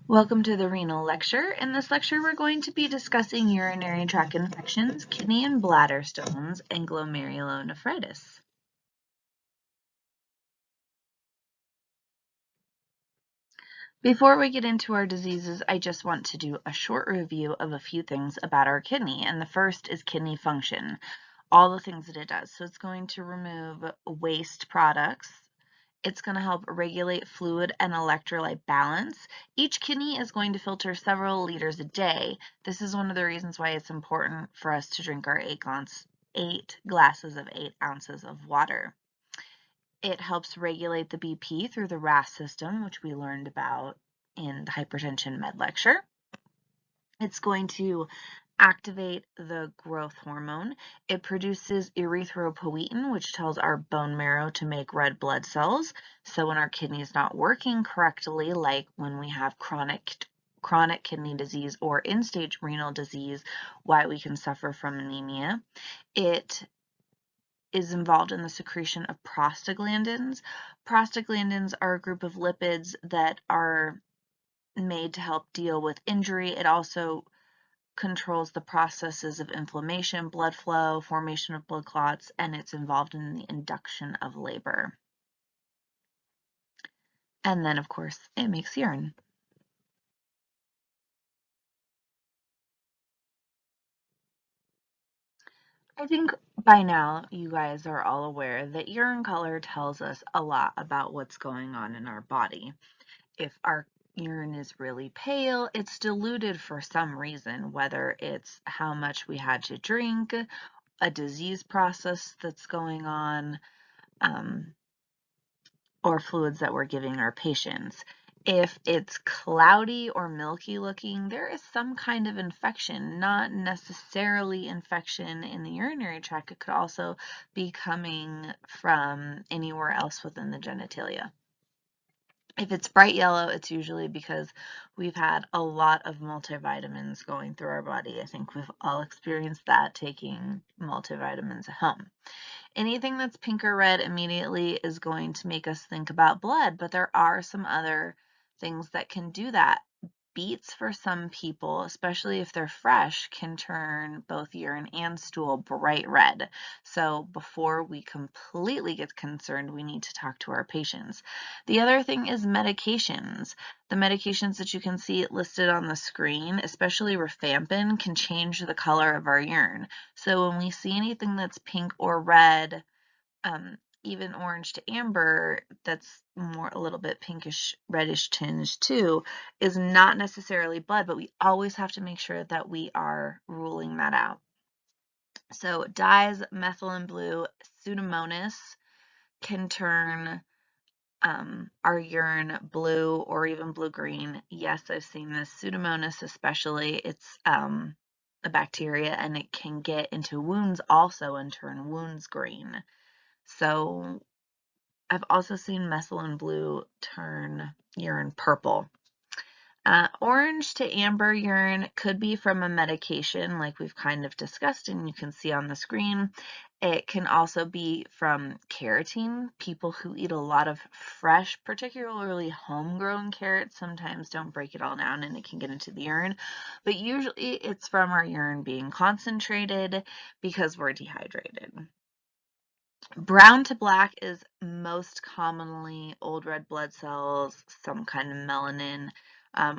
Welcome to the Renal lecture. In this lecture, we're going to be discussing urinary tract infections, kidney and bladder stones, and glomerulonephritis. Before we get into our diseases, I just want to do a short review of a few things about our kidney, and the first is kidney function, all the things that it does. So it's going to remove waste products. It's going to help regulate fluid and electrolyte balance. Each kidney is going to filter several liters a day. This is one of the reasons why it's important for us to drink our 8 glasses of 8 ounces of water. It helps regulate the BP through the RAS system, which we learned about in the hypertension med lecture. It's going to activate the growth hormone. It produces erythropoietin, which tells our bone marrow to make red blood cells. So when our kidney is not working correctly, like when we have chronic kidney disease or end-stage renal disease, why we can suffer from anemia. It is involved in the secretion of prostaglandins. Prostaglandins are a group of lipids that are made to help deal with injury. It also controls the processes of inflammation, blood flow, formation of blood clots, and it's involved in the induction of labor. And then, of course, it makes urine. I think by now you guys are all aware that urine color tells us a lot about what's going on in our body. If our urine is really pale, it's diluted for some reason, whether it's how much we had to drink, a disease process that's going on, or fluids that we're giving our patients. If it's cloudy or milky looking, there is some kind of infection, not necessarily infection in the urinary tract. It could also be coming from anywhere else within the genitalia. If it's bright yellow, it's usually because we've had a lot of multivitamins going through our body. I think we've all experienced that taking multivitamins at home. Anything that's pink or red immediately is going to make us think about blood, but there are some other things that can do that. Beets for some people, especially if they're fresh, can turn both urine and stool bright red. So before we completely get concerned, we need to talk to our patients. The other thing is medications. The medications that you can see listed on the screen, especially rifampin, can change the color of our urine. So when we see anything that's pink or red, even orange to amber, that's more a little bit pinkish, reddish tinge too, is not necessarily blood, but we always have to make sure that we are ruling that out. So dyes, methylene blue, Pseudomonas can turn our urine blue or even blue-green. Yes, I've seen this. Pseudomonas especially, it's a bacteria and it can get into wounds also and turn wounds green. So I've also seen methylene blue turn urine purple. Orange to amber urine could be from a medication like we've kind of discussed and you can see on the screen. It can also be from carotene. People who eat a lot of fresh, particularly homegrown carrots, sometimes don't break it all down and it can get into the urine. But usually it's from our urine being concentrated because we're dehydrated. Brown to black is most commonly old red blood cells, some kind of melanin,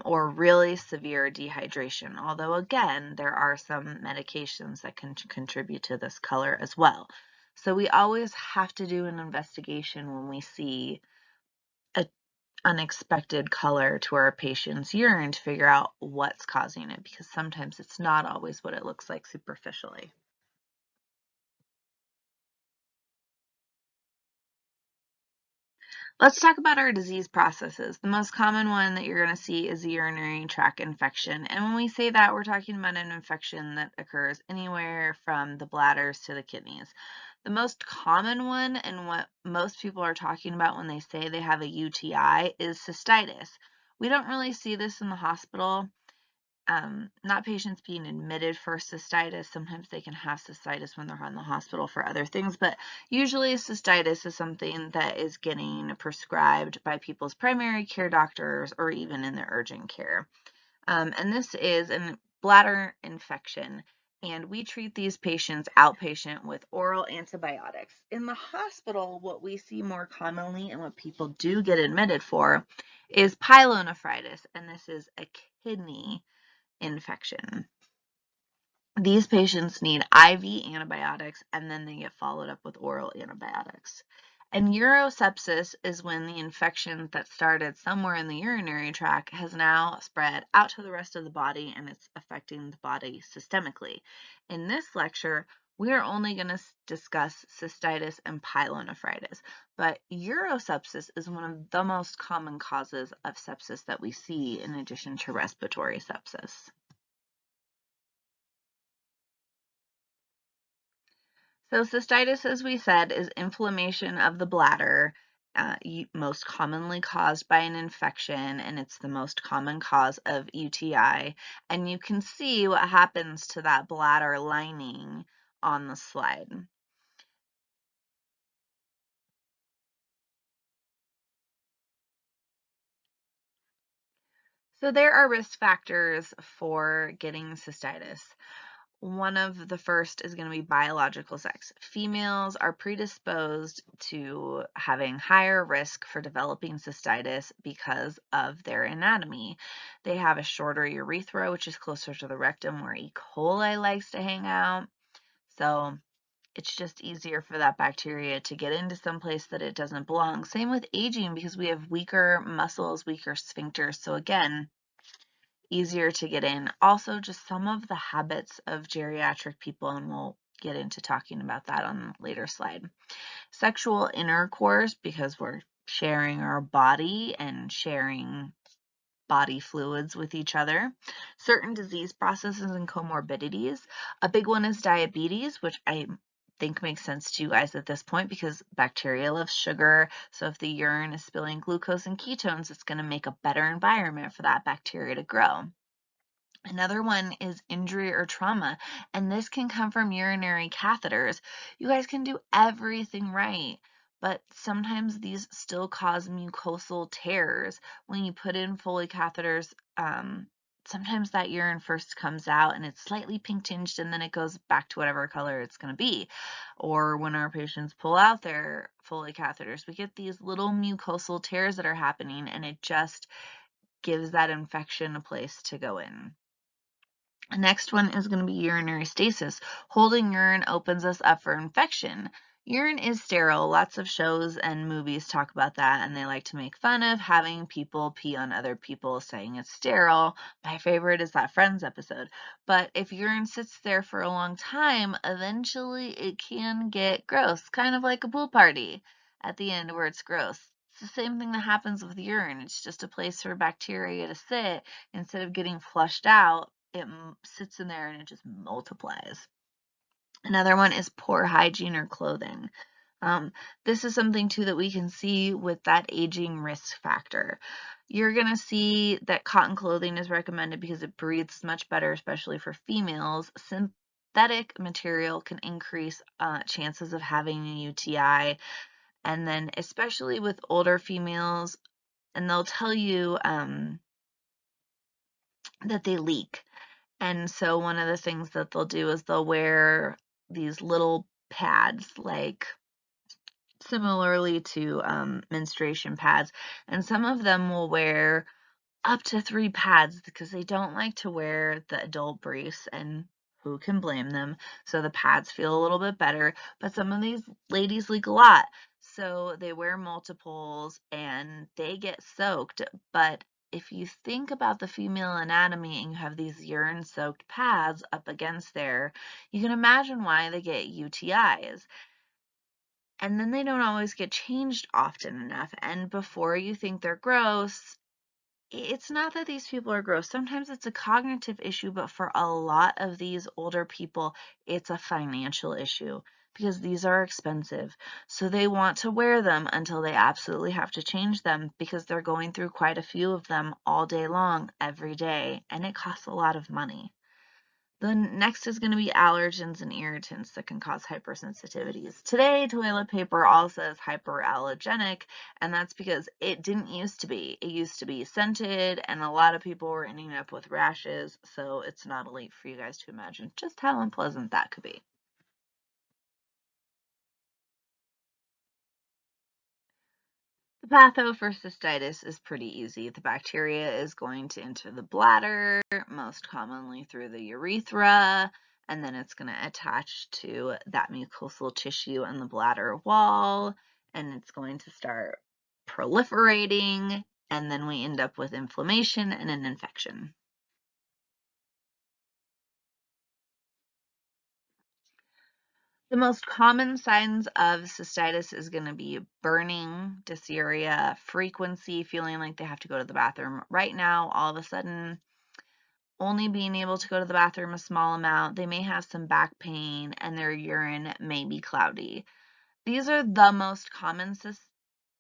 or really severe dehydration. Although again, there are some medications that can contribute to this color as well. So we always have to do an investigation when we see an unexpected color to our patient's urine to figure out what's causing it, because sometimes it's not always what it looks like superficially. Let's talk about our disease processes. The most common one that you're going to see is a urinary tract infection. And when we say that, we're talking about an infection that occurs anywhere from the bladders to the kidneys. The most common one, and what most people are talking about when they say they have a UTI, is cystitis. We don't really see this in the hospital. not patients being admitted for cystitis. Sometimes they can have cystitis when they're in the hospital for other things, but usually cystitis is something that is getting prescribed by people's primary care doctors or even in the urgent care. And this is a bladder infection, and we treat these patients outpatient with oral antibiotics. In the hospital, what we see more commonly and what people do get admitted for is pyelonephritis, and this is a kidney infection. These patients need IV antibiotics and then they get followed up with oral antibiotics. And urosepsis is when the infection that started somewhere in the urinary tract has now spread out to the rest of the body and it's affecting the body systemically. In this lecture, we are only going to discuss cystitis and pyelonephritis, but urosepsis is one of the most common causes of sepsis that we see in addition to respiratory sepsis. So cystitis, as we said, is inflammation of the bladder, most commonly caused by an infection, and it's the most common cause of UTI. And you can see what happens to that bladder lining on the slide. So there are risk factors for getting cystitis. One of the first is going to be biological sex. Females are predisposed to having higher risk for developing cystitis because of their anatomy. They have a shorter urethra, which is closer to the rectum where E. coli likes to hang out. So it's just easier for that bacteria to get into some place that it doesn't belong. Same with aging because we have weaker muscles, weaker sphincters. So again, easier to get in. Also, just some of the habits of geriatric people, and we'll get into talking about that on a later slide. Sexual intercourse, because we're sharing our body and sharing body fluids with each other. Certain disease processes and comorbidities. A big one is diabetes, which I think makes sense to you guys at this point because bacteria loves sugar. So if the urine is spilling glucose and ketones, it's going to make a better environment for that bacteria to grow. Another one is injury or trauma, and this can come from urinary catheters. You guys can do everything right, but sometimes these still cause mucosal tears. When you put in Foley catheters, sometimes that urine first comes out and it's slightly pink tinged and then it goes back to whatever color it's going to be. Or when our patients pull out their Foley catheters, we get these little mucosal tears that are happening and it just gives that infection a place to go in. The next one is going to be urinary stasis. Holding urine opens us up for infection. Urine is sterile. Lots of shows and movies talk about that, and they like to make fun of having people pee on other people, saying it's sterile. My favorite is that Friends episode. But if urine sits there for a long time, eventually it can get gross, kind of like a pool party at the end where it's gross. It's the same thing that happens with urine. It's just a place for bacteria to sit instead of getting flushed out. It sits in there and it just multiplies. Another one is poor hygiene or clothing. This is something too that we can see with that aging risk factor. You're going to see that cotton clothing is recommended because it breathes much better, especially for females. Synthetic material can increase chances of having a UTI. And then especially with older females, and they'll tell you that they leak. And so one of the things that they'll do is they'll wear these little pads, like similarly to menstruation pads, and some of them will wear up to 3 pads because they don't like to wear the adult briefs, and who can blame them? So the pads feel a little bit better, but some of these ladies leak a lot. So they wear multiples and they get soaked. But if you think about the female anatomy and you have these urine soaked pads up against there, you can imagine why they get UTIs. And then they don't always get changed often enough. And before you think they're gross, it's not that these people are gross. Sometimes it's a cognitive issue, but for a lot of these older people, it's a financial issue. because these are expensive. So they want to wear them until they absolutely have to change them because they're going through quite a few of them all day long, every day, and it costs a lot of money. The next is going to be allergens and irritants that can cause hypersensitivities. Today, toilet paper all says hyperallergenic, and that's because it didn't used to be. It used to be scented, and a lot of people were ending up with rashes, so it's not a leap for you guys to imagine just how unpleasant that could be. The patho for cystitis is pretty easy. The bacteria is going to enter the bladder, most commonly through the urethra, and then it's going to attach to that mucosal tissue and the bladder wall, and it's going to start proliferating, and then we end up with inflammation and an infection. The most common signs of cystitis is going to be burning, dysuria, frequency, feeling like they have to go to the bathroom right now, all of a sudden, only being able to go to the bathroom a small amount. They may have some back pain, and their urine may be cloudy. These are the most common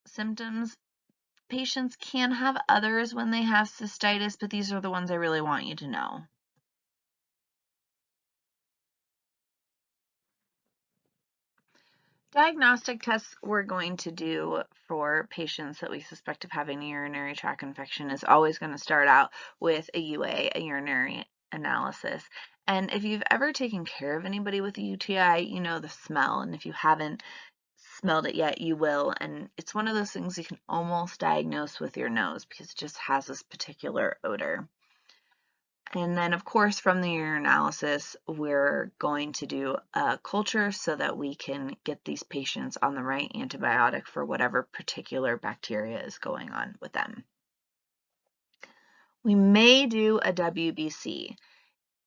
symptoms. Patients can have others when they have cystitis, but these are the ones I really want you to know. Diagnostic tests we're going to do for patients that we suspect of having a urinary tract infection is always going to start out with a UA, a urinary analysis. And if you've ever taken care of anybody with a UTI, you know the smell. And if you haven't smelled it yet, you will. And it's one of those things you can almost diagnose with your nose because it just has this particular odor. And then, of course, from the urinalysis, we're going to do a culture so that we can get these patients on the right antibiotic for whatever particular bacteria is going on with them. We may do a WBC.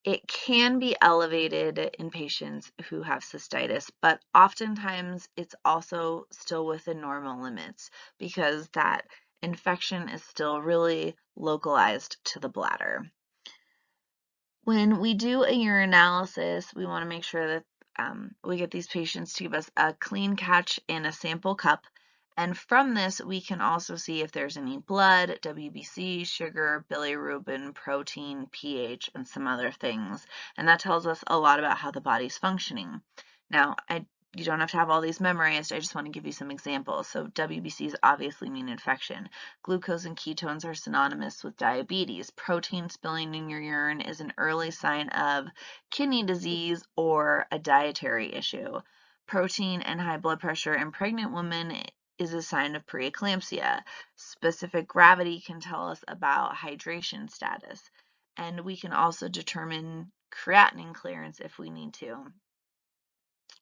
It can be elevated in patients who have cystitis, but oftentimes it's also still within normal limits because that infection is still really localized to the bladder. When we do a urinalysis, we want to make sure that we get these patients to give us a clean catch in a sample cup. And from this, we can also see if there's any blood, WBC, sugar, bilirubin, protein, pH, and some other things. And that tells us a lot about how the body's functioning. Now, you don't have to have all these memorized. I just want to give you some examples. So WBCs obviously mean infection. Glucose and ketones are synonymous with diabetes. Protein spilling in your urine is an early sign of kidney disease or a dietary issue. Protein and high blood pressure in pregnant women is a sign of preeclampsia. Specific gravity can tell us about hydration status. And we can also determine creatinine clearance if we need to.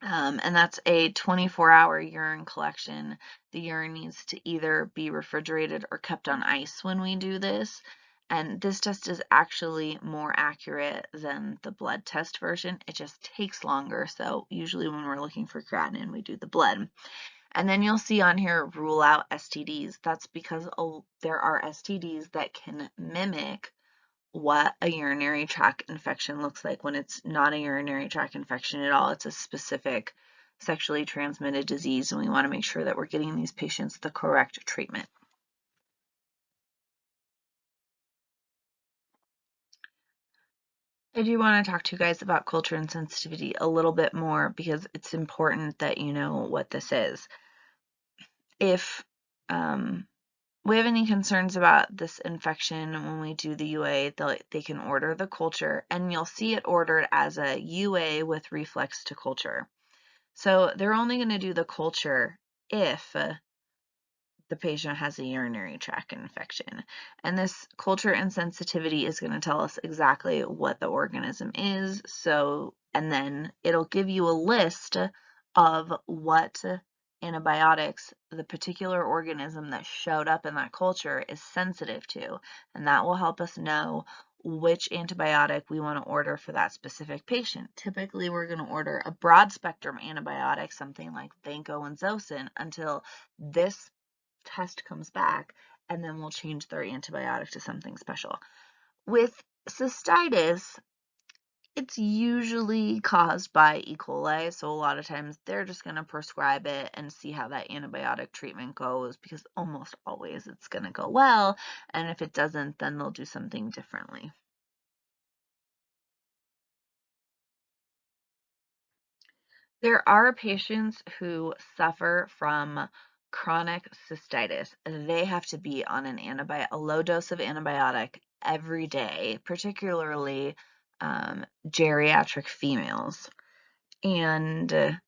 And that's a 24-hour urine collection. The urine needs to either be refrigerated or kept on ice when we do this. And this test is actually more accurate than the blood test version. It just takes longer. So usually when we're looking for creatinine, we do the blood. And then you'll see on here, rule out STDs. That's because there are STDs that can mimic what a urinary tract infection looks like when it's not a urinary tract infection at all. It's a specific sexually transmitted disease, and we want to make sure that we're getting these patients the correct treatment. I do want to talk to you guys about culture and sensitivity a little bit more because it's important that you know what this is. If we have any concerns about this infection when we do the UA, they can order the culture, and you'll see it ordered as a UA with reflex to culture. So they're only going to do the culture if the patient has a urinary tract infection. And this culture insensitivity is going to tell us exactly what the organism is. And then it'll give you a list of what antibiotics the particular organism that showed up in that culture is sensitive to. And that will help us know which antibiotic we want to order for that specific patient. Typically, we're going to order a broad spectrum antibiotic, something like Vanco and Zosyn, until this test comes back, and then we'll change their antibiotic to something special. With cystitis, It's usually caused by E. coli, so a lot of times they're just going to prescribe it and see how that antibiotic treatment goes because almost always it's going to go well, and if it doesn't, then they'll do something differently. There are patients who suffer from chronic cystitis. They have to be on a low dose of antibiotic every day, particularly geriatric females. And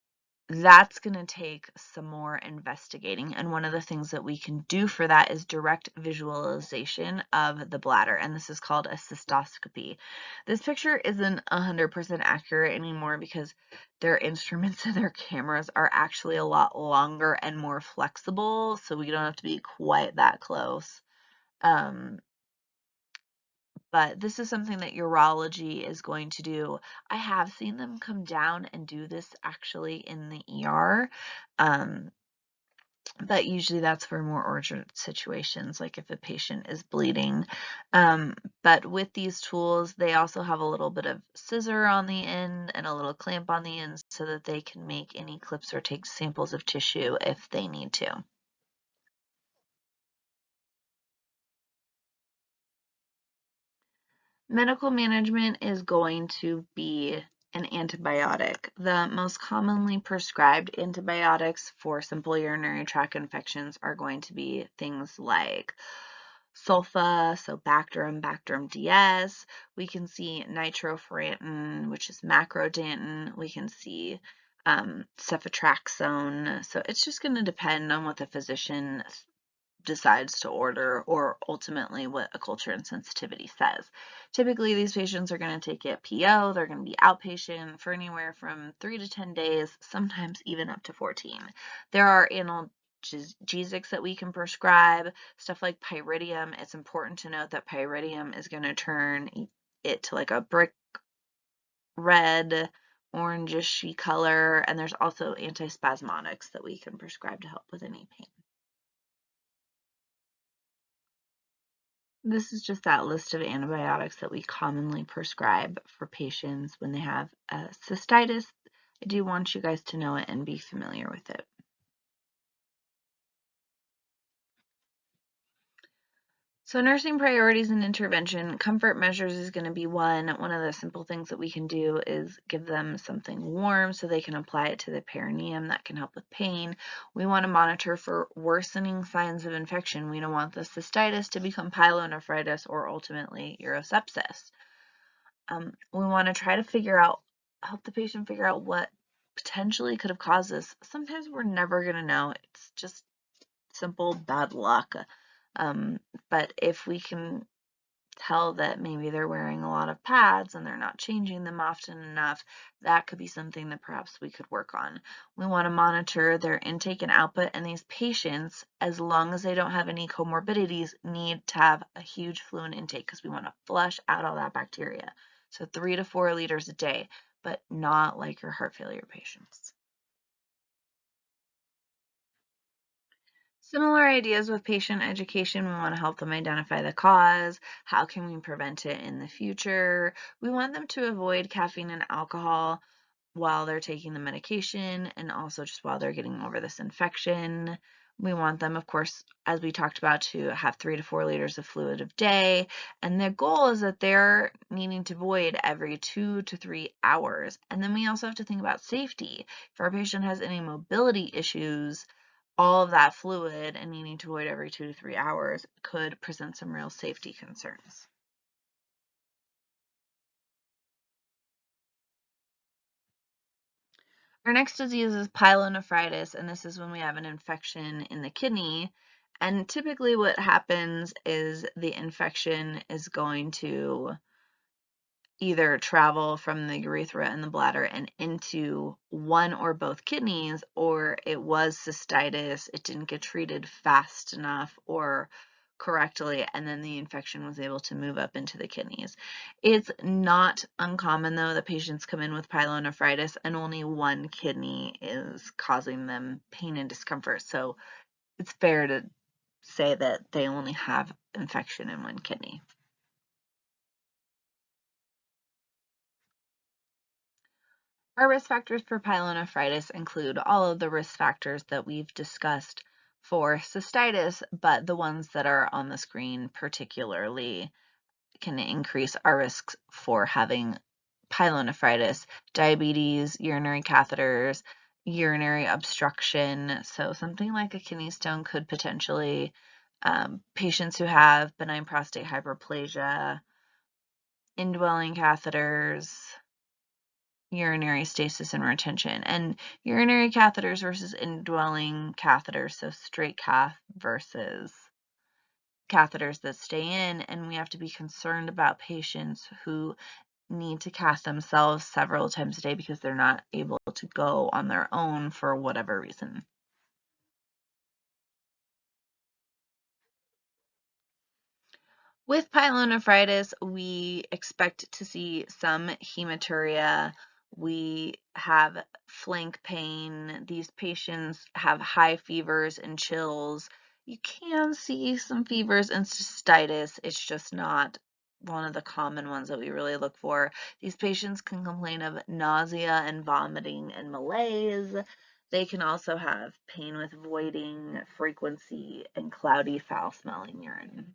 that's going to take some more investigating. And one of the things that we can do for that is direct visualization of the bladder. And this is called a cystoscopy. This picture isn't 100% accurate anymore because their instruments and their cameras are actually a lot longer and more flexible. So we don't have to be quite that close. But this is something that urology is going to do. I have seen them come down and do this actually in the ER, um, but usually that's for more urgent situations, like if a patient is bleeding. But with these tools, they also have a little bit of scissor on the end and a little clamp on the end so that they can make any clips or take samples of tissue if they need to. Medical management is going to be an antibiotic. The most commonly prescribed antibiotics for simple urinary tract infections are going to be things like sulfa, so Bactrim DS. We can see nitrofurantoin, which is macrodantin. We can see ceftriaxone. So it's just going to depend on what the physician decides to order or ultimately what a culture and sensitivity says. Typically, these patients are going to take it PO, they're going to be outpatient for anywhere from 3 to 10 days, sometimes even up to 14. There are analgesics that we can prescribe, stuff like pyridium. It's important to note that pyridium is going to turn it to like a brick red, orangish color, and there's also antispasmodics that we can prescribe to help with any pain. This is just that list of antibiotics that we commonly prescribe for patients when they have cystitis. I do want you guys to know it and be familiar with it. So nursing priorities and intervention, comfort measures is going to be one. One of the simple things that we can do is give them something warm so they can apply it to the perineum. That can help with pain. We want to monitor for worsening signs of infection. We don't want the cystitis to become pyelonephritis or ultimately urosepsis. We want to try to help the patient figure out what potentially could have caused this. Sometimes we're never going to know. It's just simple bad luck. But if we can tell that maybe they're wearing a lot of pads and they're not changing them often enough, that could be something that perhaps we could work on. We want to monitor their intake and output, and these patients, as long as they don't have any comorbidities, need to have a huge fluid intake because we want to flush out all that bacteria. So 3 to 4 liters a day, but not like your heart failure patients. Similar ideas with patient education. We want to help them identify the cause. How can we prevent it in the future? We want them to avoid caffeine and alcohol while they're taking the medication and also just while they're getting over this infection. We want them, of course, as we talked about, to have 3 to 4 liters of fluid a day. And the goal is that they're needing to void every 2 to 3 hours. And then we also have to think about safety. If our patient has any mobility issues, all of that fluid and needing to void every 2 to 3 hours could present some real safety concerns. Our next disease is pyelonephritis, and this is when we have an infection in the kidney. And typically what happens is the infection is going to either travel from the urethra and the bladder and into one or both kidneys, or it was cystitis, it didn't get treated fast enough or correctly, and then the infection was able to move up into the kidneys. It's not uncommon, though, that patients come in with pyelonephritis and only one kidney is causing them pain and discomfort. So it's fair to say that they only have infection in one kidney. Our risk factors for pyelonephritis include all of the risk factors that we've discussed for cystitis, but the ones that are on the screen particularly can increase our risks for having pyelonephritis: diabetes, urinary catheters, urinary obstruction. So something like a kidney stone could potentially, patients who have benign prostate hyperplasia, indwelling catheters, urinary stasis and retention. And urinary catheters versus indwelling catheters, so straight cath versus catheters that stay in, and we have to be concerned about patients who need to cath themselves several times a day because they're not able to go on their own for whatever reason. With pyelonephritis, we expect to see some hematuria. We have flank pain. These patients have high fevers and chills. You can see some fevers and cystitis. It's just not one of the common ones that we really look for. These patients can complain of nausea and vomiting and malaise. They can also have pain with voiding, frequency, and cloudy, foul-smelling urine.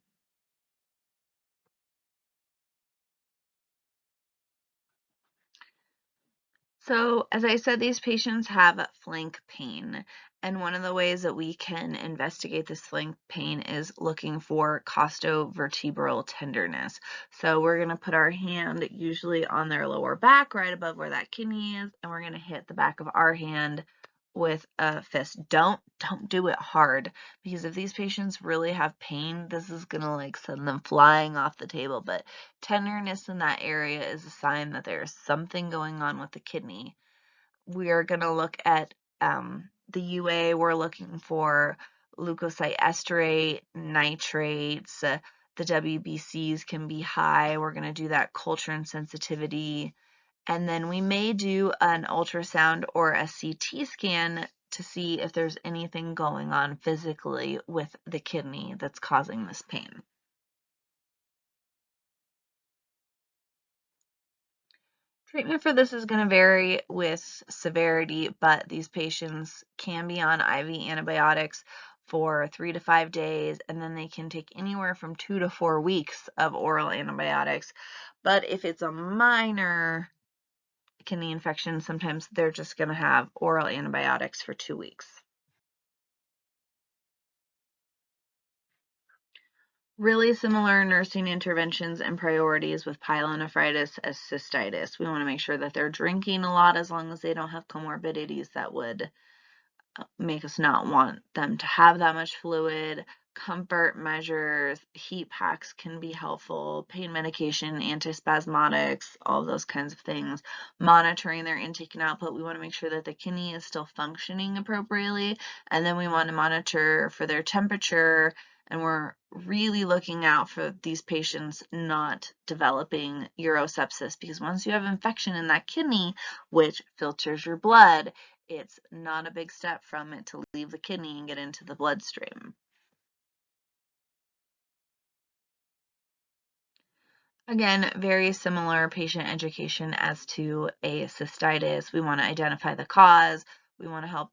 So, as I said, these patients have flank pain, and one of the ways that we can investigate this flank pain is looking for costovertebral tenderness. So we're going to put our hand usually on their lower back, right above where that kidney is, and we're going to hit the back of our hand with a fist. Don't do it hard, because if these patients really have pain, this is going to like send them flying off the table. But tenderness in that area is a sign that there's something going on with the kidney. We are going to look at the UA. We're looking for leukocyte esterate, nitrates. The WBCs can be high. We're going to do that culture and sensitivity. And then we may do an ultrasound or a CT scan to see if there's anything going on physically with the kidney that's causing this pain. Treatment for this is going to vary with severity, but these patients can be on IV antibiotics for 3 to 5 days, and then they can take anywhere from 2 to 4 weeks of oral antibiotics. But if it's a minor kidney infection, sometimes they're just going to have oral antibiotics for 2 weeks. Really similar nursing interventions and priorities with pyelonephritis as cystitis. We want to make sure that they're drinking a lot as long as they don't have comorbidities that would make us not want them to have that much fluid. Comfort measures, heat packs can be helpful, pain medication, antispasmodics, all those kinds of things. Monitoring their intake and output. We want to make sure that the kidney is still functioning appropriately, and then we want to monitor for their temperature, and we're really looking out for these patients not developing urosepsis, because once you have infection in that kidney, which filters your blood, it's not a big step from it to leave the kidney and get into the bloodstream. Again, very similar patient education as to a cystitis. We want to identify the cause. We want to help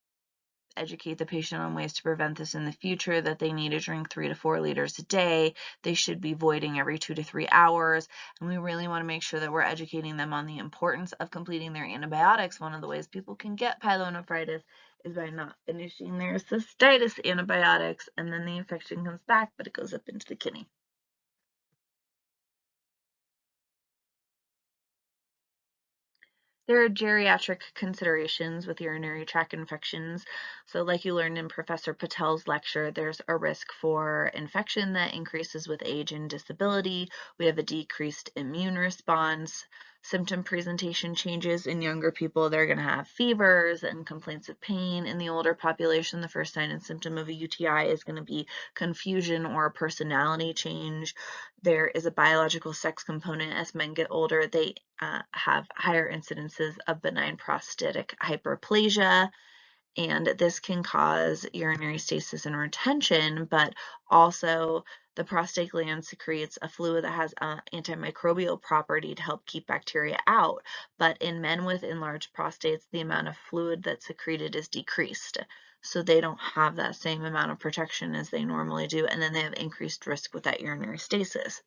educate the patient on ways to prevent this in the future, that they need to drink 3 to 4 liters a day. They should be voiding every 2 to 3 hours. And we really want to make sure that we're educating them on the importance of completing their antibiotics. One of the ways people can get pyelonephritis is by not finishing their cystitis antibiotics, and then the infection comes back, but it goes up into the kidney. There are geriatric considerations with urinary tract infections. So like you learned in Professor Patel's lecture, there's a risk for infection that increases with age and disability. We have a decreased immune response. Symptom presentation changes in younger people. They're going to have fevers and complaints of pain. In the older population, the first sign and symptom of a UTI is going to be confusion or a personality change. There is a biological sex component. As men get older, they have higher incidences of benign prostatic hyperplasia, and this can cause urinary stasis and retention, but also The prostate gland secretes a fluid that has an antimicrobial property to help keep bacteria out, but in men with enlarged prostates, the amount of fluid that's secreted is decreased. So they don't have that same amount of protection as they normally do, and then they have increased risk with that urinary stasis.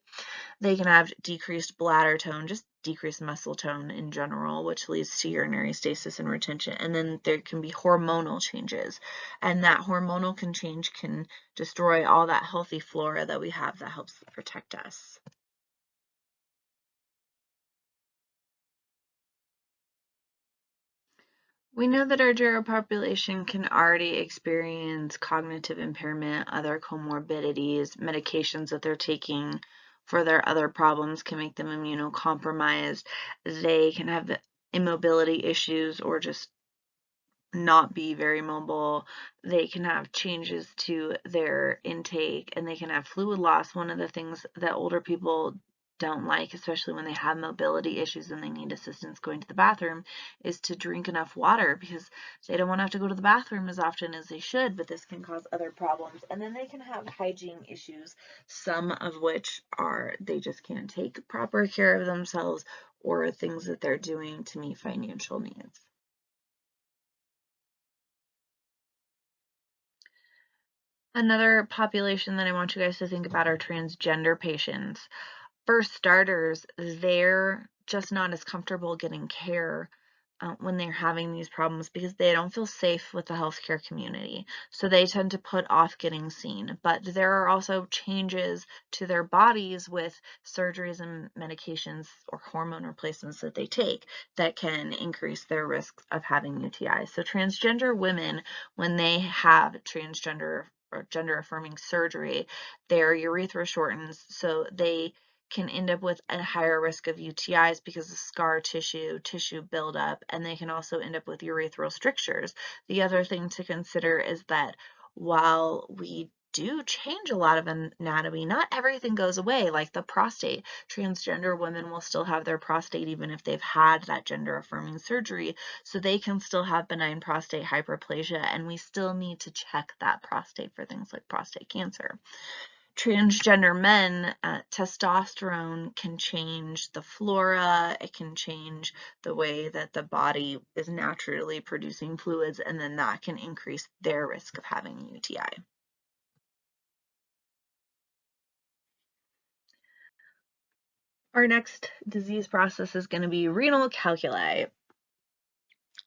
They can have decreased bladder tone, just decreased muscle tone in general, which leads to urinary stasis and retention. And then there can be hormonal changes, and that hormonal change can destroy all that healthy flora that we have that helps protect us. We know that our general population can already experience cognitive impairment, other comorbidities, medications that they're taking for their other problems can make them immunocompromised. They can have immobility issues or just not be very mobile. They can have changes to their intake and they can have fluid loss. One of the things that older people don't like, especially when they have mobility issues and they need assistance going to the bathroom, is to drink enough water because they don't want to have to go to the bathroom as often as they should, but this can cause other problems. And then they can have hygiene issues, some of which are they just can't take proper care of themselves or things that they're doing to meet financial needs. Another population that I want you guys to think about are transgender patients. For starters, they're just not as comfortable getting care when they're having these problems because they don't feel safe with the healthcare community. So they tend to put off getting seen. But there are also changes to their bodies with surgeries and medications or hormone replacements that they take that can increase their risks of having UTIs. So transgender women, when they have transgender or gender affirming surgery, their urethra shortens, so they can end up with a higher risk of UTIs because of scar tissue buildup, and they can also end up with urethral strictures. The other thing to consider is that while we do change a lot of anatomy, not everything goes away, like the prostate. Transgender women will still have their prostate even if they've had that gender affirming surgery, so they can still have benign prostate hyperplasia, and we still need to check that prostate for things like prostate cancer. Transgender men, testosterone can change the flora, it can change the way that the body is naturally producing fluids, and then that can increase their risk of having a UTI. Our next disease process is going to be renal calculi.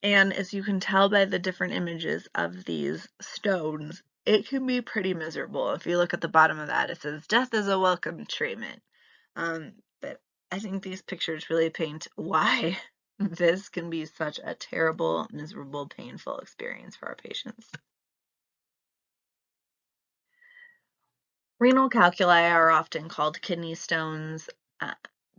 And as you can tell by the different images of these stones, it can be pretty miserable. If you look at the bottom of that, it says, "Death is a welcome treatment." But I think these pictures really paint why this can be such a terrible, miserable, painful experience for our patients. Renal calculi are often called kidney stones. Uh,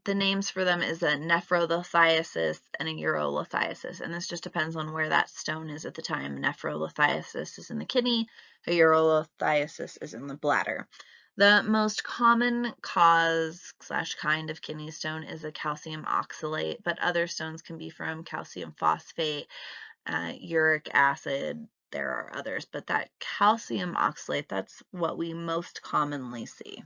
the names for them is a nephrolithiasis and a urolithiasis, and this just depends on where that stone is at the time. Nephrolithiasis is in the kidney, a urolithiasis is in the bladder. The most common cause / kind of kidney stone is a calcium oxalate, but other stones can be from calcium phosphate, uric acid. There are others, but that calcium oxalate, that's what we most commonly see.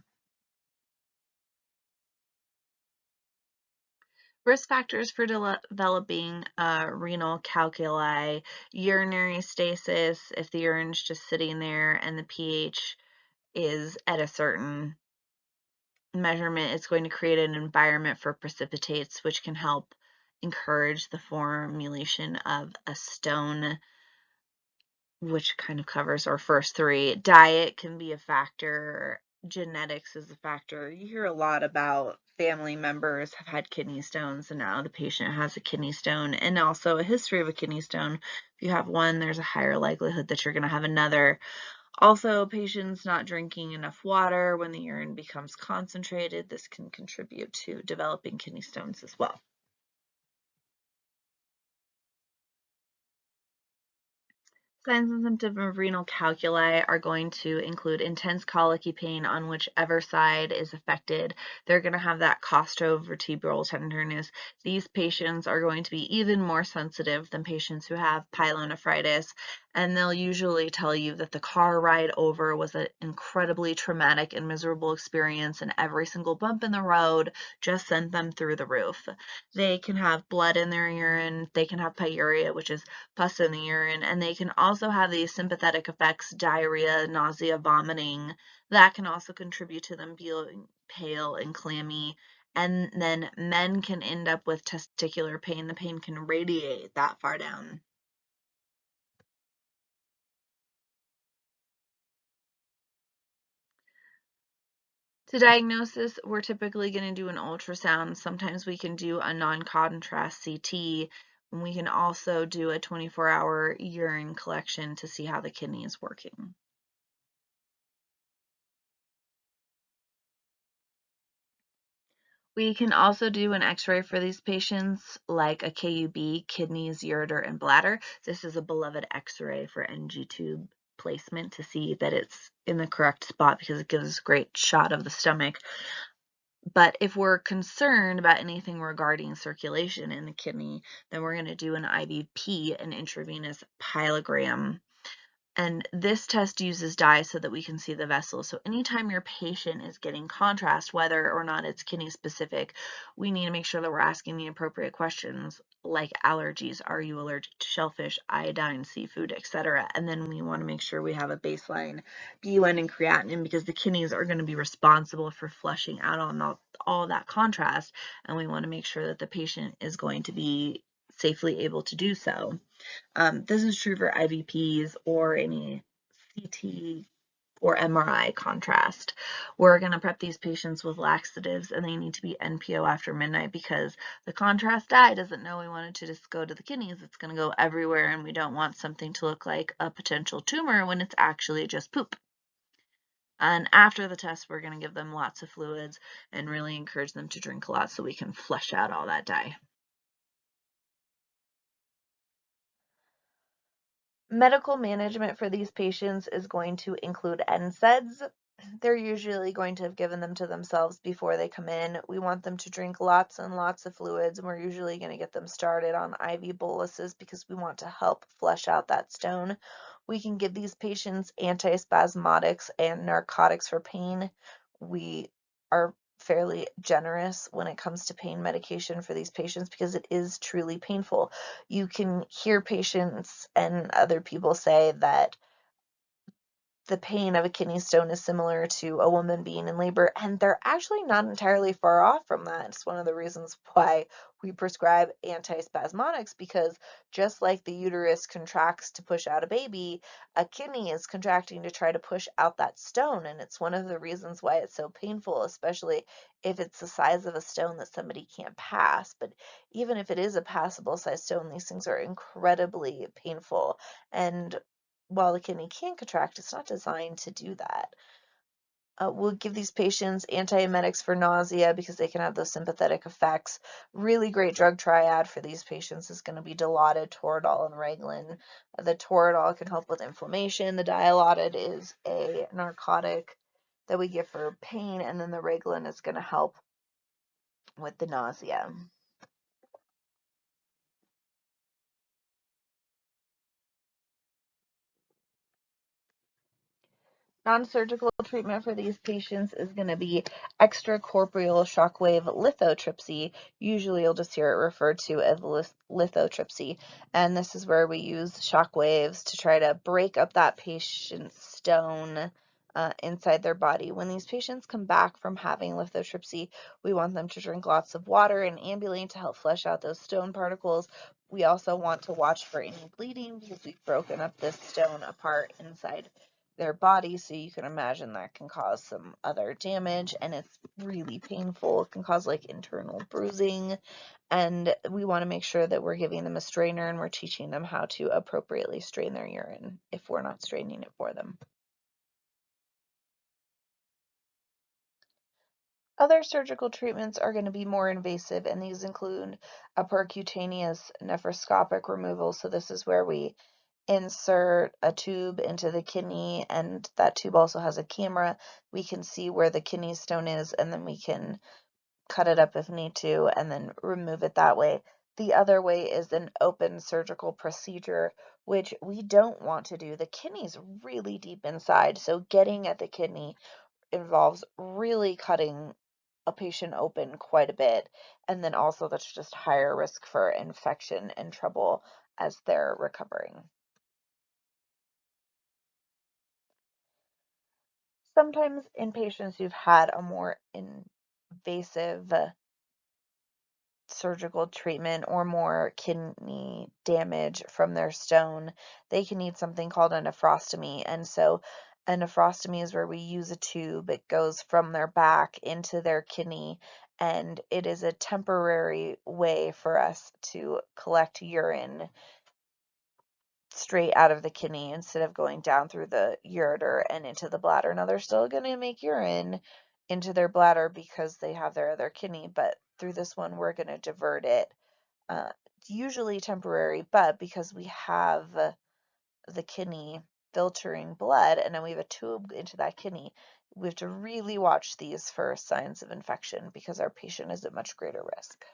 Risk factors for developing renal calculi: urinary stasis, if the urine's just sitting there and the pH is at a certain measurement, it's going to create an environment for precipitates, which can help encourage the formulation of a stone, which kind of covers our first three. Diet can be a factor. Genetics is a factor. You hear a lot about family members have had kidney stones and now the patient has a kidney stone, and also a history of a kidney stone. If you have one, there's a higher likelihood that you're going to have another. Also, patients not drinking enough water when the urine becomes concentrated. This can contribute to developing kidney stones as well. Signs and symptoms of renal calculi are going to include intense colicky pain on whichever side is affected. They're going to have that costovertebral tenderness. These patients are going to be even more sensitive than patients who have pyelonephritis. And they'll usually tell you that the car ride over was an incredibly traumatic and miserable experience, and every single bump in the road just sent them through the roof. They can have blood in their urine, they can have pyuria, which is pus in the urine, and they can also have these sympathetic effects, diarrhea, nausea, vomiting. That can also contribute to them feeling pale and clammy. And then men can end up with testicular pain. The pain can radiate that far down. To diagnosis, we're typically going to do an ultrasound. Sometimes we can do a non-contrast CT, and we can also do a 24-hour urine collection to see how the kidney is working. We can also do an x-ray for these patients, like a KUB, kidneys, ureter, and bladder. This is a beloved x-ray for NG tube placement to see that it's in the correct spot because it gives us a great shot of the stomach. But if we're concerned about anything regarding circulation in the kidney, then we're going to do an IVP, an intravenous pyelogram. And this test uses dye so that we can see the vessels. So anytime your patient is getting contrast, whether or not it's kidney specific, we need to make sure that we're asking the appropriate questions like allergies. Are you allergic to shellfish, iodine, seafood, etc.? And then we want to make sure we have a baseline BUN and creatinine because the kidneys are going to be responsible for flushing out on all that contrast. And we want to make sure that the patient is going to be safely able to do so. This is true for IVPs or any CT or MRI contrast. We're going to prep these patients with laxatives and they need to be NPO after midnight because the contrast dye doesn't know we want it to just go to the kidneys. It's going to go everywhere and we don't want something to look like a potential tumor when it's actually just poop. And after the test, we're going to give them lots of fluids and really encourage them to drink a lot so we can flush out all that dye. Medical management for these patients is going to include NSAIDs. They're usually going to have given them to themselves before they come in. We want them to drink lots and lots of fluids, and we're usually going to get them started on IV boluses because we want to help flush out that stone. We can give these patients antispasmodics and narcotics for pain. We are fairly generous when it comes to pain medication for these patients because it is truly painful. You can hear patients and other people say that the pain of a kidney stone is similar to a woman being in labor, and they're actually not entirely far off from that. It's one of the reasons why we prescribe antispasmodics, because just like the uterus contracts to push out a baby, a kidney is contracting to try to push out that stone, and it's one of the reasons why it's so painful, especially if it's the size of a stone that somebody can't pass. But even if it is a passable size stone, these things are incredibly painful. And while the kidney can contract, it's not designed to do that. We'll give these patients antiemetics for nausea because they can have those sympathetic effects. Really great drug triad for these patients is going to be Dilaudid, Toradol, and Reglan. The Toradol can help with inflammation. The Dilaudid is a narcotic that we give for pain, and then the Reglan is going to help with the nausea. Non-surgical treatment for these patients is going to be extracorporeal shockwave lithotripsy. Usually you'll just hear it referred to as lithotripsy. And this is where we use shockwaves to try to break up that patient's stone inside their body. When these patients come back from having lithotripsy, we want them to drink lots of water and ambulate to help flush out those stone particles. We also want to watch for any bleeding because we've broken up this stone apart inside their body, so you can imagine that can cause some other damage, and it's really painful. It can cause like internal bruising, and we want to make sure that we're giving them a strainer and we're teaching them how to appropriately strain their urine if we're not straining it for them. Other surgical treatments are going to be more invasive, and these include a percutaneous nephroscopic removal. So this is where we insert a tube into the kidney, and that tube also has a camera. We can see where the kidney stone is, and then we can cut it up if need to, and then remove it that way. The other way is an open surgical procedure which we don't want to do. The kidney's really deep inside, so getting at the kidney involves really cutting a patient open quite a bit, and then also that's just higher risk for infection and trouble as they're recovering. Sometimes in patients who've had a more invasive surgical treatment or more kidney damage from their stone, they can need something called a nephrostomy. And so a nephrostomy is where we use a tube. It goes from their back into their kidney, and it is a temporary way for us to collect urine straight out of the kidney instead of going down through the ureter and into the bladder. Now, they're still going to make urine into their bladder because they have their other kidney, but through this one, we're going to divert it. It's usually temporary, but because we have the kidney filtering blood and then we have a tube into that kidney, we have to really watch these for signs of infection because our patient is at much greater risk.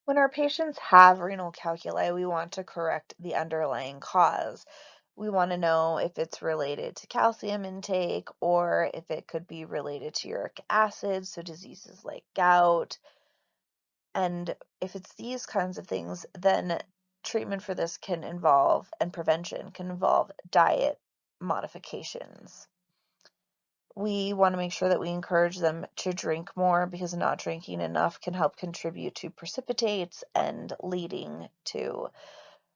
When our patients have renal calculi, we want to correct the underlying cause. We want to know if it's related to calcium intake or if it could be related to uric acid, so diseases like gout. And if it's these kinds of things, then treatment for this can involve, and prevention can involve diet modifications. We want to make sure that we encourage them to drink more because not drinking enough can help contribute to precipitates and leading to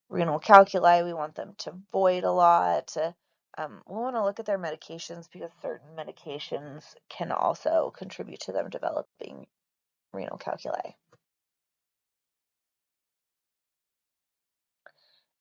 renal calculi. We want them to void a lot. We want to look at their medications because certain medications can also contribute to them developing renal calculi.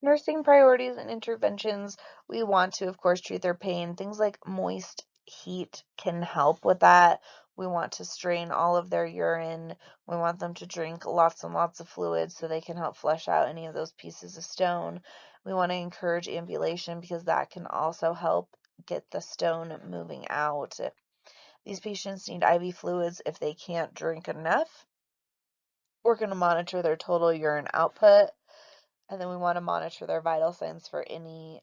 Nursing priorities and interventions, we want to, of course, treat their pain. Things like moist heat can help with that. We want to strain all of their urine. We want them to drink lots and lots of fluids so they can help flush out any of those pieces of stone. We want to encourage ambulation because that can also help get the stone moving out. These patients need IV fluids if they can't drink enough. We're going to monitor their total urine output. And then we want to monitor their vital signs for any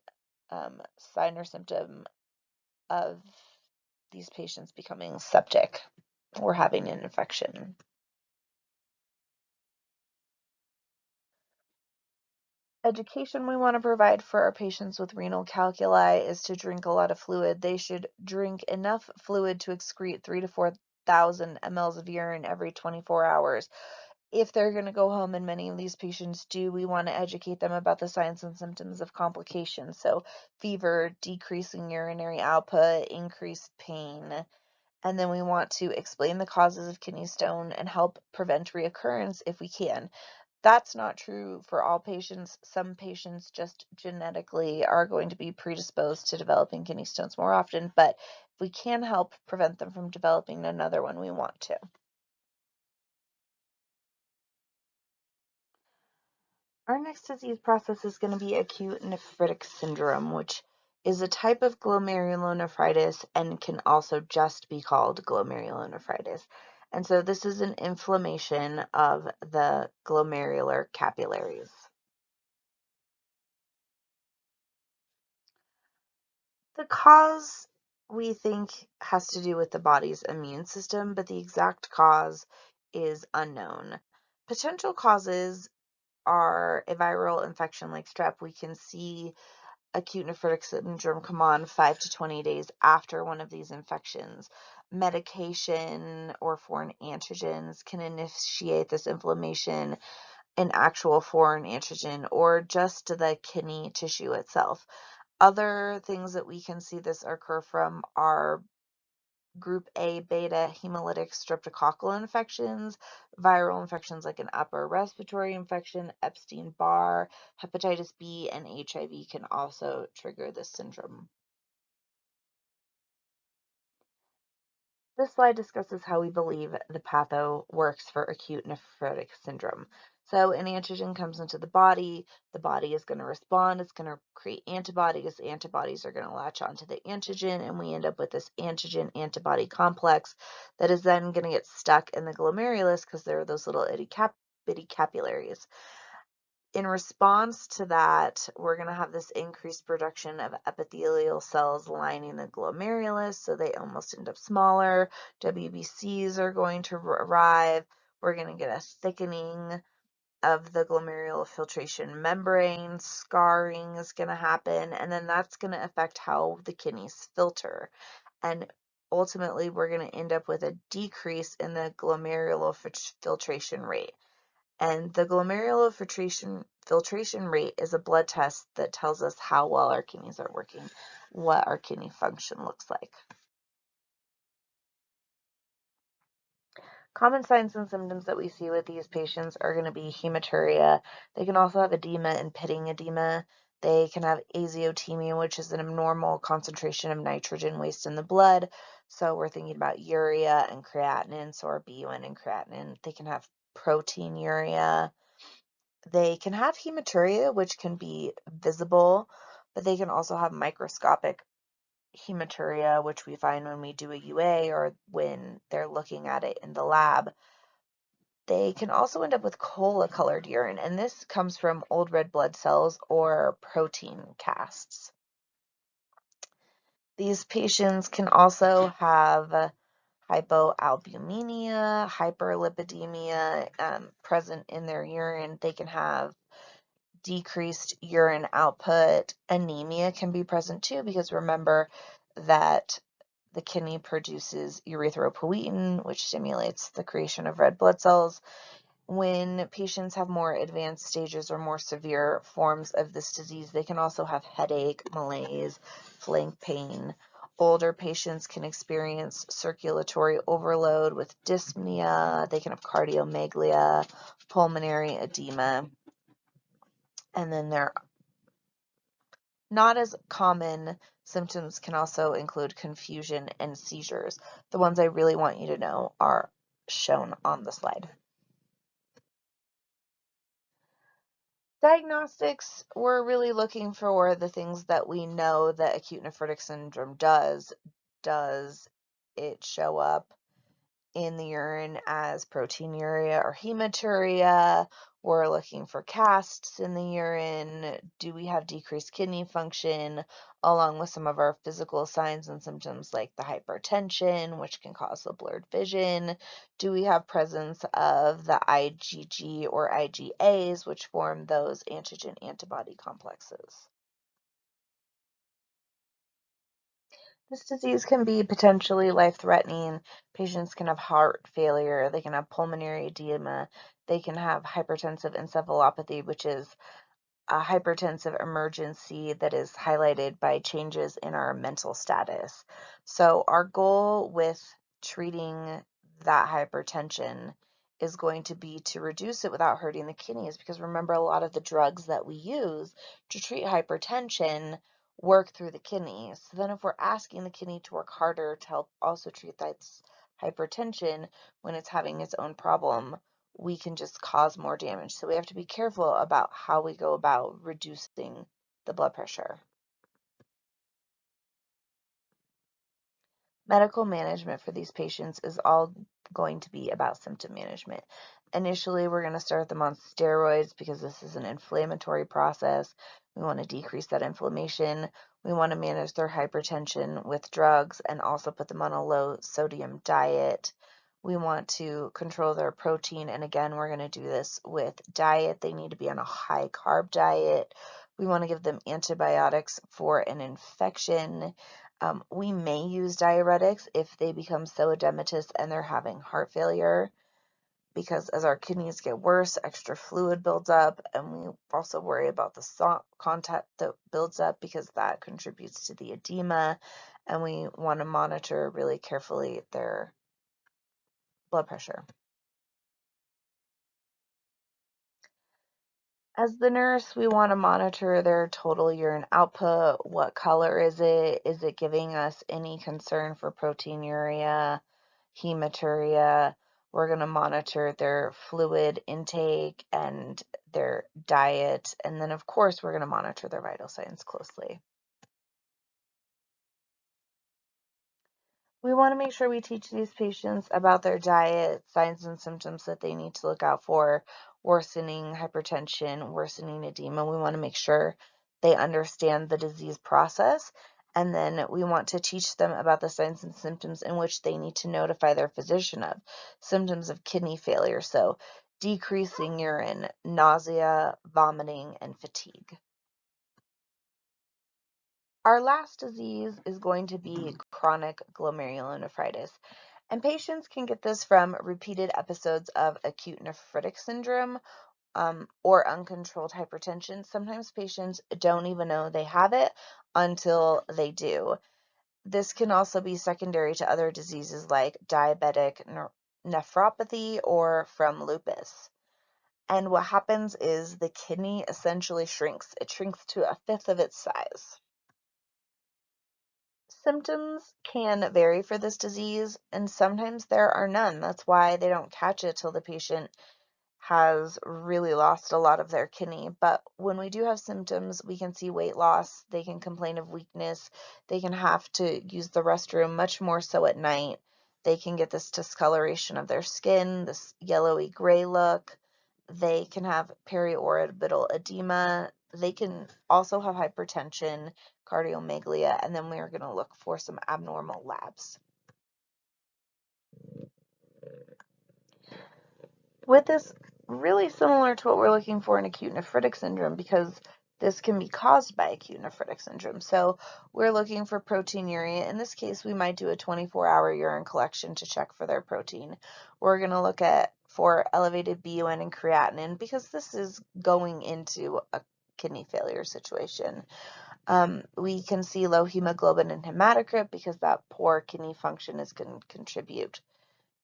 sign or symptom of these patients becoming septic or having an infection. Education we want to provide for our patients with renal calculi is to drink a lot of fluid. They should drink enough fluid to excrete 3 to 4,000 mLs of urine every 24 hours. If they're going to go home, and many of these patients do, we want to educate them about the signs and symptoms of complications. So fever, decreasing urinary output, increased pain. And then we want to explain the causes of kidney stone and help prevent reoccurrence if we can. That's not true for all patients. Some patients just genetically are going to be predisposed to developing kidney stones more often, but if we can help prevent them from developing another one, we want to. Our next disease process is going to be acute nephritic syndrome, which is a type of glomerulonephritis and can also just be called glomerulonephritis. And so this is an inflammation of the glomerular capillaries. The cause we think has to do with the body's immune system, but the exact cause is unknown. Potential causes are a viral infection like strep. We can see acute nephritic syndrome come on 5 to 20 days after one of these infections. Medication or foreign antigens can initiate this inflammation, an actual foreign antigen, or just the kidney tissue itself. Other things that we can see this occur from are group A beta hemolytic streptococcal infections, viral infections like an upper respiratory infection, Epstein-Barr, hepatitis B, and HIV can also trigger this syndrome. This slide discusses how we believe the patho works for acute nephrotic syndrome. So an antigen comes into the body is going to respond, it's going to create antibodies, antibodies are going to latch onto the antigen, and we end up with this antigen-antibody complex that is then going to get stuck in the glomerulus because there are those little bitty capillaries. In response to that, we're going to have this increased production of epithelial cells lining the glomerulus, so they almost end up smaller. WBCs are going to arrive. We're going to get a thickening of the glomerular filtration membrane. Scarring is going to happen, and then that's going to affect how the kidneys filter. And ultimately, we're going to end up with a decrease in the glomerular filtration rate. And the glomerular filtration rate is a blood test that tells us how well our kidneys are working, what our kidney function looks like. Common signs and symptoms that we see with these patients are going to be hematuria. They can also have edema and pitting edema. They can have azotemia, which is an abnormal concentration of nitrogen waste in the blood. So we're thinking about urea and creatinine, so our BUN and creatinine. They can have proteinuria. They can have hematuria, which can be visible, but they can also have microscopic hematuria, which we find when we do a UA or when they're looking at it in the lab. They can also end up with cola-colored urine, and this comes from old red blood cells or protein casts. These patients can also have hypoalbuminemia, hyperlipidemia present in their urine. They can have decreased urine output. Anemia can be present too, because remember that the kidney produces erythropoietin, which stimulates the creation of red blood cells. When patients have more advanced stages or more severe forms of this disease, they can also have headache, malaise, flank pain. Older patients can experience circulatory overload with dyspnea. They can have cardiomegalia, pulmonary edema. And then they're not as common symptoms can also include confusion and seizures. The ones I really want you to know are shown on the slide. Diagnostics, we're really looking for the things that we know that acute nephrotic syndrome does. Does it show up in the urine as proteinuria or hematuria? We're looking for casts in the urine. Do we have decreased kidney function, along with some of our physical signs and symptoms like the hypertension, which can cause the blurred vision? Do we have presence of the IgG or IgAs, which form those antigen-antibody complexes? This disease can be potentially life-threatening. Patients can have heart failure, they can have pulmonary edema, they can have hypertensive encephalopathy, which is a hypertensive emergency that is highlighted by changes in our mental status. So our goal with treating that hypertension is going to be to reduce it without hurting the kidneys, because remember, a lot of the drugs that we use to treat hypertension work through the kidneys. So then if we're asking the kidney to work harder to help also treat that hypertension when it's having its own problem, we can just cause more damage. So we have to be careful about how we go about reducing the blood pressure. Medical management for these patients is all going to be about symptom management. Initially, we're going to start them on steroids because this is an inflammatory process. We want to decrease that inflammation. We want to manage their hypertension with drugs and also put them on a low sodium diet. We want to control their protein, and again, we're going to do this with diet. They need to be on a high carb diet. We want to give them antibiotics for an infection. We may use diuretics if they become so edematous and they're having heart failure, because as our kidneys get worse, extra fluid builds up, and we also worry about the salt content that builds up because that contributes to the edema. and we want to monitor really carefully their blood pressure. As the nurse, we want to monitor their total urine output. What color is it? Is it giving us any concern for proteinuria, hematuria? We're going to monitor their fluid intake and their diet. And then, of course, we're going to monitor their vital signs closely. We want to make sure we teach these patients about their diet, signs and symptoms that they need to look out for, worsening hypertension, worsening edema. We want to make sure they understand the disease process. And then we want to teach them about the signs and symptoms in which they need to notify their physician of. Symptoms of kidney failure, so decreasing urine, nausea, vomiting, and fatigue. Our last disease is going to be chronic glomerulonephritis. And patients can get this from repeated episodes of acute nephritic syndrome or uncontrolled hypertension. Sometimes patients don't even know they have it until they do. This can also be secondary to other diseases like diabetic nephropathy or from lupus. And what happens is the kidney essentially shrinks. It shrinks to a fifth of its size. Symptoms can vary for this disease, and sometimes there are none. That's why they don't catch it till the patient has really lost a lot of their kidney. But when we do have symptoms, we can see weight loss, they can complain of weakness, they can have to use the restroom much more so at night. They can get this discoloration of their skin, this yellowy gray look. They can have periorbital edema. They can also have hypertension, cardiomegaly, and then we are going to look for some abnormal labs. With this, really similar to what we're looking for in acute nephritic syndrome, because this can be caused by acute nephritic syndrome. So we're looking for proteinuria. In this case, we might do a 24-hour urine collection to check for their protein. We're going to look at for elevated BUN and creatinine because this is going into a kidney failure situation. We can see low hemoglobin and hematocrit because that poor kidney function is going to contribute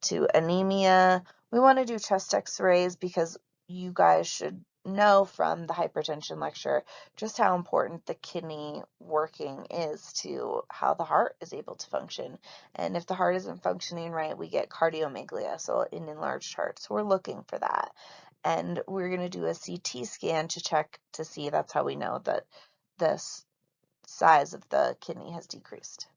to anemia. We want to do chest x-rays because you guys should know from the hypertension lecture just how important the kidney working is to how the heart is able to function. And if the heart isn't functioning right, we get cardiomegaly, so an enlarged heart. So we're looking for that. And we're going to do a CT scan to check to see. That's how we know that the size of the kidney has decreased.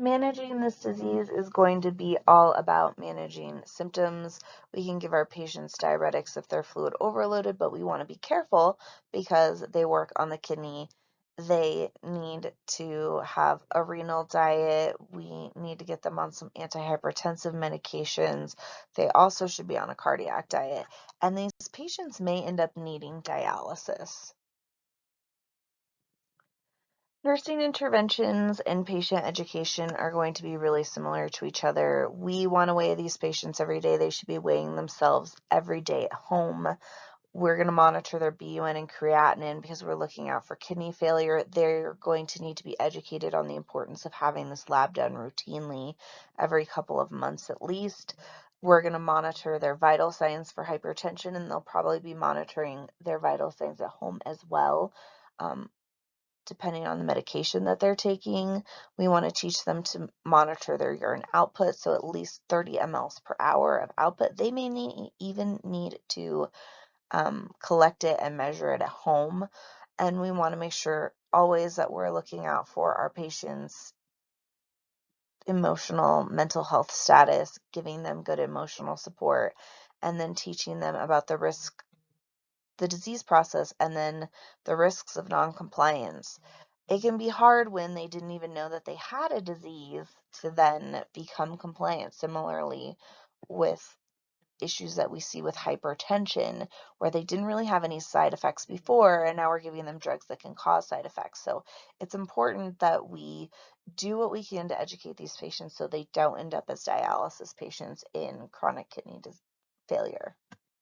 Managing this disease is going to be all about managing symptoms. We can give our patients diuretics if they're fluid overloaded, but we want to be careful because they work on the kidney. They need to have a renal diet. We need to get them on some antihypertensive medications. They also should be on a cardiac diet. And these patients may end up needing dialysis. Nursing interventions and patient education are going to be really similar to each other. We want to weigh these patients every day. They should be weighing themselves every day at home. We're going to monitor their BUN and creatinine because we're looking out for kidney failure. They're going to need to be educated on the importance of having this lab done routinely every couple of months at least. We're going to monitor their vital signs for hypertension, and they'll probably be monitoring their vital signs at home as well. Depending on the medication that they're taking, we want to teach them to monitor their urine output, so at least 30 mLs per hour of output. They may even need to collect it and measure it at home, and we want to make sure always that we're looking out for our patients' emotional, mental health status, giving them good emotional support, and then teaching them about the disease process, and then the risks of noncompliance. It can be hard when they didn't even know that they had a disease to then become compliant. Similarly, with issues that we see with hypertension, where they didn't really have any side effects before, and now we're giving them drugs that can cause side effects. So it's important that we do what we can to educate these patients so they don't end up as dialysis patients in chronic kidney failure.